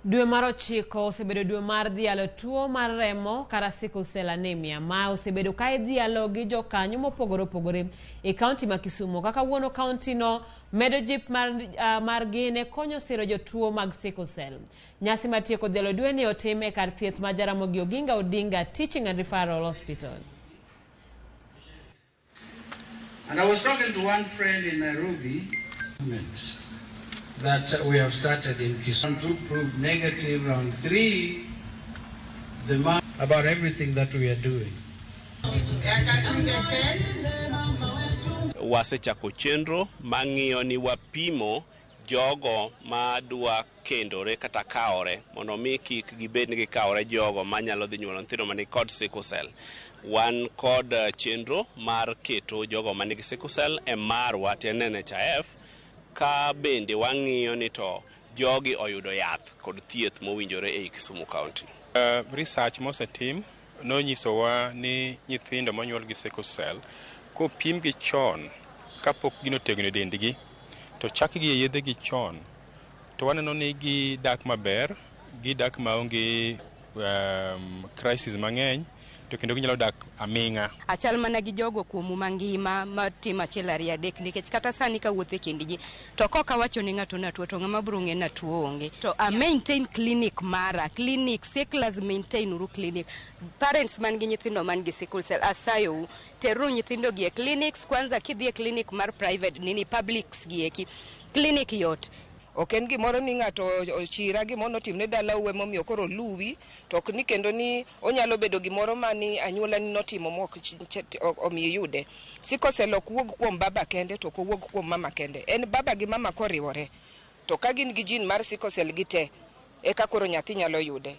Dwe mar 9 osebedo dwe mar dhialo tuo mar remo kata sickle cell anemia ma osebedo ka idhialo gi jokanyo mopogore opogore e kaonti ma Kisumu. Kaka wuono kaonti no medo jip mar gine konyo siro jotuo mag sickle cell. Nyasi matieko dhialo dwe ni otim e kar thieth ma Ramogi Odinga Teaching and Referral Hospital. And I was talking to one friend in Nairobi that we have started in Kisumu to prove negative round 3 the month about everything that we are doing. Wasechako chenro mang'iyo ni wapimo jogo madwa kendore kata kaore mondo mi kik gibed ni gikaore jogo manyalo dhi nyuolo nyithindo mani kod sickle cell. Wan kod chenro mar keto jogo mani gi sickle cell e marwa NHIF ka bende wang'iyo ni to jogi oyudo yath kod thieth mowinjore e Kisumu County. Research mosetim nonyisowa ni nyithindo monyuol gi sickle cell kopim gi chon kapok gino tegno dendgi to chak gi yedhe gi chon to waneno ni gidak maber, gidak maonge crisis mang'eny to kendo ginyalo dak aming'a. Achal mana gi jogo kuomu mangima matimo achiel ariyo adek nikech kata sani ka wuothe kindgi to koka wacho ni ng'ato natuo to ng'ama biro ng'e natuo onge. To a maintain clinic mara, clinic sicklers maintain uru clinic. Parents man gi nyithindo man gi sickle cell asayo teru nyithindo gi e clinics kwanza kidhi e clinic mar private nini publics gi eki. Clinic yot. Ok en gimoro ni ng'ato ochira gimono timne dala uwe momiyo koro luwi to ok ni kendo ni onyalo bedo gimoro mani anyuola ni notimo mok omiyo yude. Sickle cell ok wuog kuom baba kende to ok wuog kuom mama kende. En baba gi mama koriwore. To ka gin gi jin mar sickle cell gite eka koro nyathi nyalo yude.